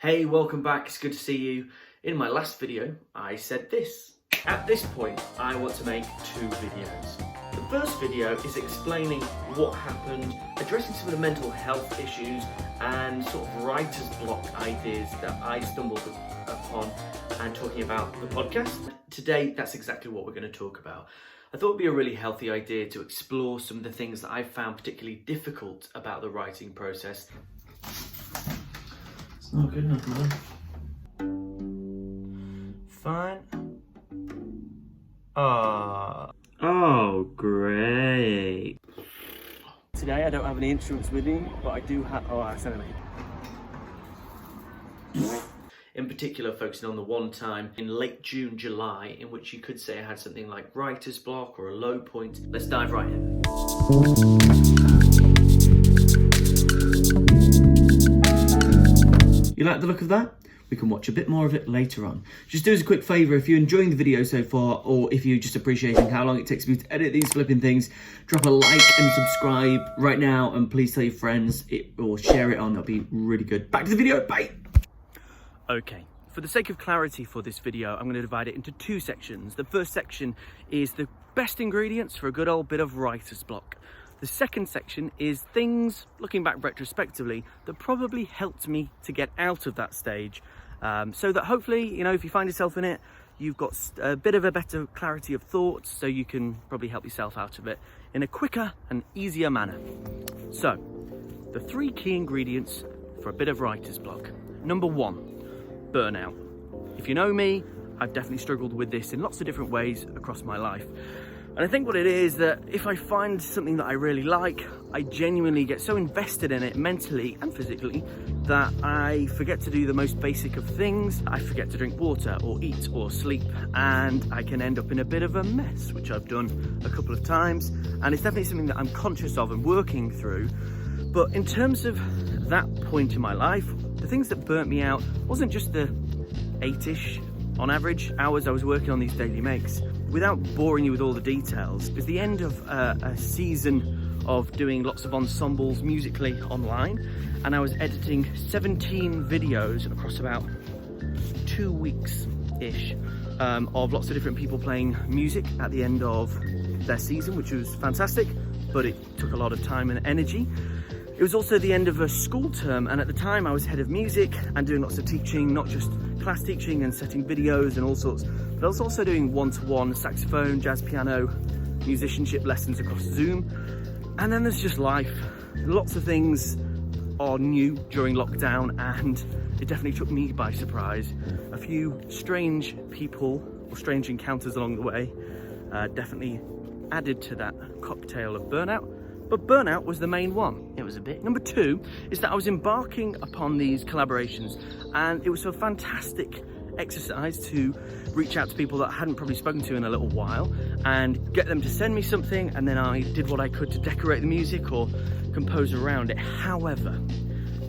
Hey, welcome back, it's good to see you. In my last video, I said this. At this point, I want to make 2 videos. The first video is explaining what happened, addressing some of the mental health issues and sort of writer's block ideas that I stumbled upon and talking about the podcast. Today, that's exactly what we're going to talk about. I thought it'd be a really healthy idea to explore some of the things that I found particularly difficult about the writing process. It's not good enough, man. Fine. Oh, great. Today I don't have any instruments with me, but I do have. Oh, I sounded like. In particular, focusing on the one time in late June, July, in which you could say I had something like writer's block or a low point. Let's dive right in. You like the look of that? We can watch a bit more of it later on. Just do us a quick favour, if you're enjoying the video so far, or if you're just appreciating how long it takes me to edit these flipping things, drop a like and subscribe right now, and please tell your friends or share it on, that'll be really good. Back to the video, bye! Okay, for the sake of clarity for this video, I'm going to divide it into 2 sections. The first section is the best ingredients for a good old bit of writer's block. The second section is things, looking back retrospectively, that probably helped me to get out of that stage. So that hopefully, you know, if you find yourself in it, you've got a bit of a better clarity of thoughts, so you can probably help yourself out of it in a quicker and easier manner. So, the 3 key ingredients for a bit of writer's block. Number 1, burnout. If you know me, I've definitely struggled with this in lots of different ways across my life. And I think what it is that if I find something that I really like, I genuinely get so invested in it mentally and physically that I forget to do the most basic of things. I forget to drink water or eat or sleep, and I can end up in a bit of a mess, which I've done a couple of times. And it's definitely something that I'm conscious of and working through. But in terms of that point in my life, the things that burnt me out wasn't just the 8-ish on average hours I was working on these daily makes. Without boring you with all the details, it was the end of a season of doing lots of ensembles musically online, and I was editing 17 videos across about 2 weeks-ish of lots of different people playing music at the end of their season, which was fantastic, but it took a lot of time and energy. It was also the end of a school term, and at the time I was head of music and doing lots of teaching, not just class teaching and setting videos and all sorts, but I was also doing one-to-one saxophone, jazz piano, musicianship lessons across Zoom. And then there's just life. Lots of things are new during lockdown, and it definitely took me by surprise. A few strange people or strange encounters along the way definitely added to that cocktail of burnout. But burnout was the main one. It was a bit. Number 2 is that I was embarking upon these collaborations, and it was a fantastic exercise to reach out to people that I hadn't probably spoken to in a little while and get them to send me something, and then I did what I could to decorate the music or compose around it. However,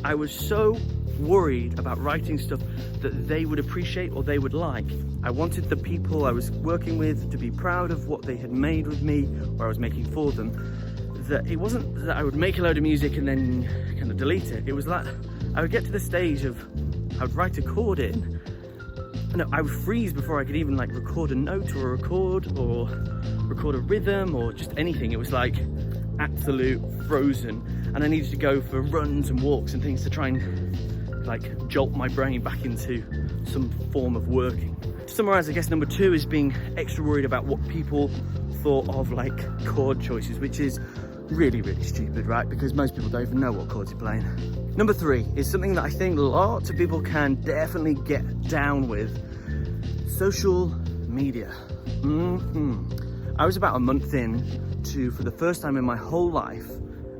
I was so worried about writing stuff that they would appreciate or they would like. I wanted the people I was working with to be proud of what they had made with me or I was making for them. That it wasn't that I would make a load of music and then kind of delete it. It was like I would get to the stage of I would write a chord in, and I would freeze before I could even like record a note or record a rhythm or just anything. It was like absolute frozen, and I needed to go for runs and walks and things to try and like jolt my brain back into some form of working. To summarize, I guess number 2 is being extra worried about what people thought of like chord choices, which is really stupid, right? Because most people don't even know what chords you're playing. Number 3 is something that I think lots of people can definitely get down with: social media. I was about a month in to, for the first time in my whole life,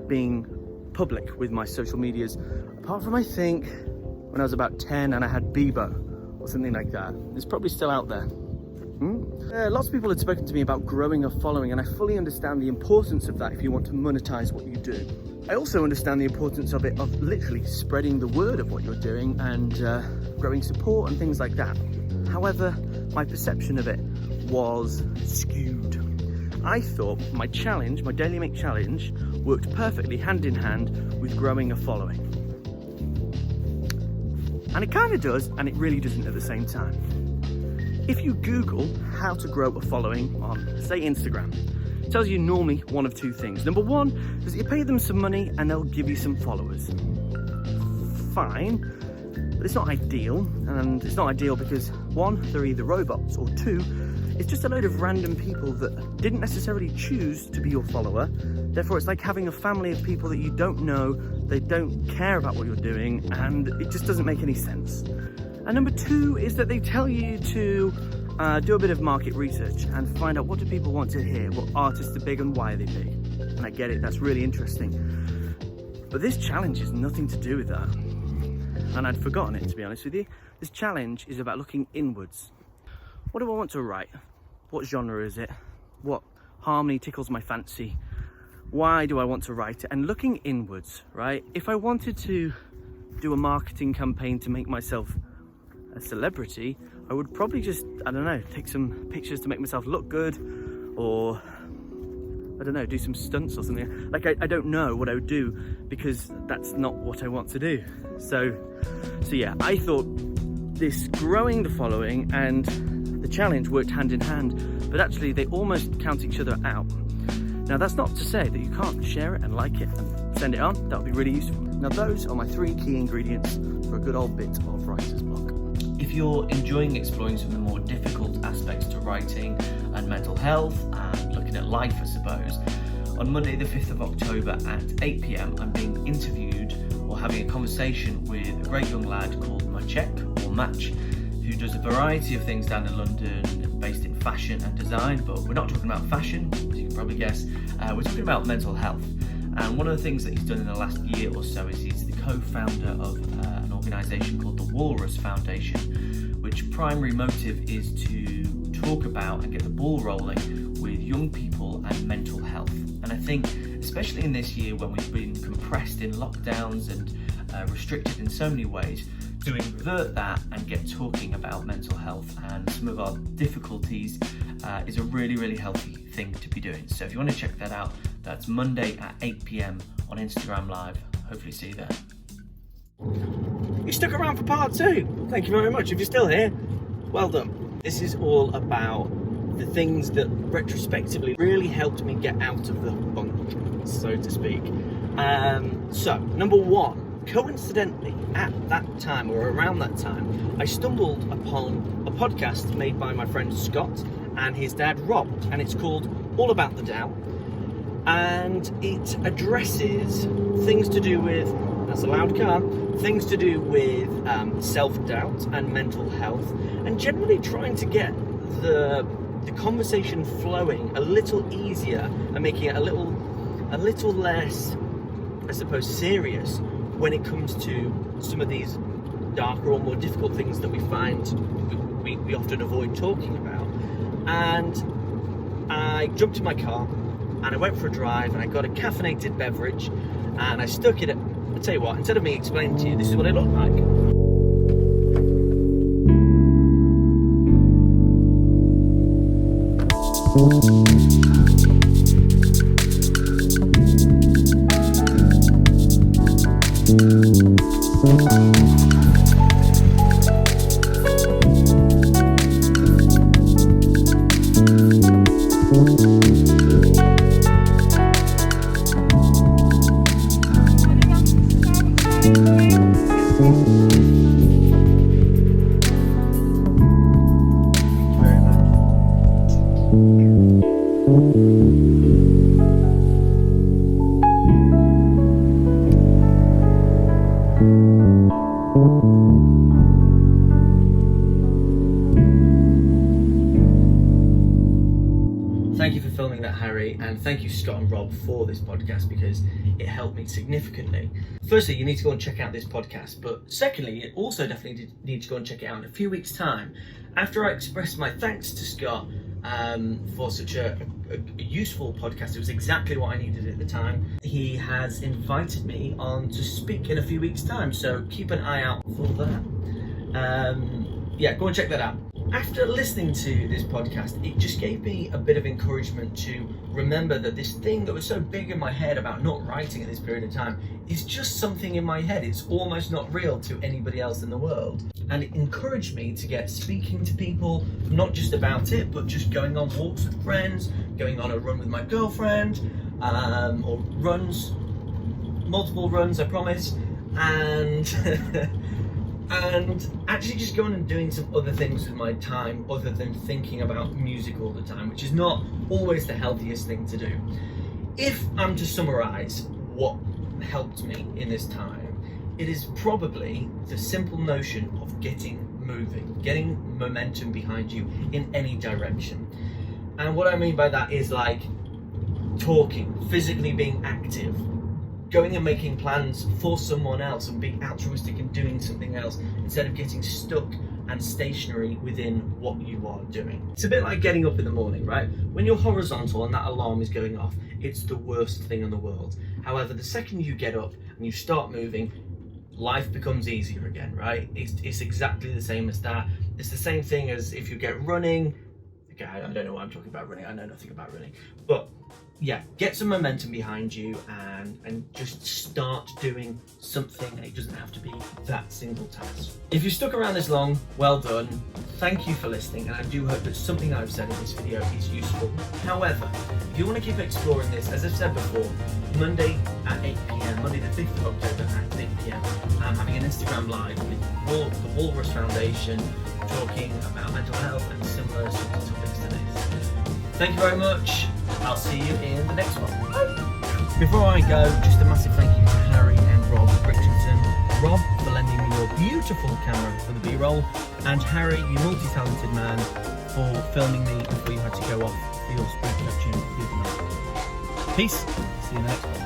being public with my social medias, apart from I think when I was about 10 and I had Bebo or something like that. It's probably still out there. Lots of people had spoken to me about growing a following, and I fully understand the importance of that if you want to monetize what you do. I also understand the importance of it, of literally spreading the word of what you're doing and growing support and things like that. However, my perception of it was skewed. I thought my challenge, my Daily Make challenge, worked perfectly hand in hand with growing a following. And it kind of does, and it really doesn't at the same time. If you Google how to grow a following on, say, Instagram, it tells you normally one of two things. Number one is that you pay them some money and they'll give you some followers. Fine, but it's not ideal. And it's not ideal because one, they're either robots, or two, it's just a load of random people that didn't necessarily choose to be your follower. Therefore, it's like having a family of people that you don't know, they don't care about what you're doing, and it just doesn't make any sense. And number two is that they tell you to do a bit of market research and find out what do people want to hear, what artists are big and why are they big. And I get it, that's really interesting. But this challenge is nothing to do with that. And I'd forgotten it, to be honest with you. This challenge is about looking inwards. What do I want to write? What genre is it? What harmony tickles my fancy? Why do I want to write it? And looking inwards, right? If I wanted to do a marketing campaign to make myself a celebrity, I would probably just, I don't know, take some pictures to make myself look good, or I don't know, do some stunts or something. Like, I don't know what I would do, because that's not what I want to do. So yeah, I thought this growing the following and the challenge worked hand in hand, but actually they almost count each other out. Now, that's not to say that you can't share it and like it and send it on. That would be really useful. Now, those are my 3 key ingredients for a good old bit of writer's block. If you're enjoying exploring some of the more difficult aspects to writing and mental health and looking at life, I suppose, on Monday the 5th of October at 8 p.m, I'm being interviewed or having a conversation with a great young lad called Maciek, or Match, who does a variety of things down in London based in fashion and design, but we're not talking about fashion, as you can probably guess. We're talking about mental health. And one of the things that he's done in the last year or so is he's the co-founder of an organisation called the Walrus Foundation, which primary motive is to talk about and get the ball rolling with young people and mental health. And I think, especially in this year when we've been compressed in lockdowns and restricted in so many ways, to invert that and get talking about mental health and some of our difficulties is a really, really healthy thing to be doing. So if you want to check that out, that's Monday at 8 p.m. on Instagram Live. Hopefully see you there. You stuck around for part 2. Thank you very much. If you're still here, well done. This is all about the things that retrospectively really helped me get out of the funk, so to speak. So, number 1, coincidentally, at that time or around that time, I stumbled upon a podcast made by my friend Scott and his dad Rob, and it's called All About the Doubt, and it addresses things to do with, that's a loud car, things to do with self-doubt and mental health, and generally trying to get the conversation flowing a little easier and making it a little less, I suppose, serious when it comes to some of these darker or more difficult things that we find we often avoid talking about. And I jumped in my car and I went for a drive and I got a caffeinated beverage and I stuck it at, I'll tell you what, instead of me explaining to you, this is what it looked like. Thank you for filming that, Harry, and thank you, Scott and Rob, for this podcast because it helped me significantly. Firstly, you need to go and check out this podcast, but secondly, you also definitely need to go and check it out in a few weeks' time. After I expressed my thanks to Scott for such a useful podcast, it was exactly what I needed at the time. He has invited me on to speak in a few weeks' time, so keep an eye out for that. Yeah, go and check that out. after listening to this podcast, it just gave me a bit of encouragement to remember that this thing that was so big in my head about not writing at this period of time is just something in my head. It's almost not real to anybody else in the world. And it encouraged me to get speaking to people, not just about it, but just going on walks with friends, going on a run with my girlfriend, or runs, multiple runs, I promise, and and actually just going and doing some other things with my time other than thinking about music all the time, which is not always the healthiest thing to do. If I'm to summarize what helped me in this time, it is probably the simple notion of getting moving, getting momentum behind you in any direction. And what I mean by that is like talking, physically being active, going and making plans for someone else and being altruistic and doing something else instead of getting stuck and stationary within what you are doing. It's a bit like getting up in the morning, right? When you're horizontal and that alarm is going off, it's the worst thing in the world. However, the second you get up and you start moving, life becomes easier again, right? It's exactly the same as that. It's the same thing as if you get running. Okay, I don't know why I'm talking about running. I know nothing about running, but yeah, get some momentum behind you and just start doing something, and it doesn't have to be that single task. If you stuck around this long, well done. Thank you for listening, and I do hope that something I've said in this video is useful. However, if you want to keep exploring this, as I've said before, Monday at 8 p.m, Monday the 5th of October at 8 p.m, I'm having an Instagram live with the Walrus Foundation, talking about mental health and similar sorts of topics to this. Thank you very much. I'll see you in the next one. Bye. Before I go, just a massive thank you to Harry and Rob Richardson. Rob for lending me your beautiful camera for the B-roll, and Harry, you multi-talented man, for filming me before you had to go off for your sprint coaching the other night. Peace. See you in the next one.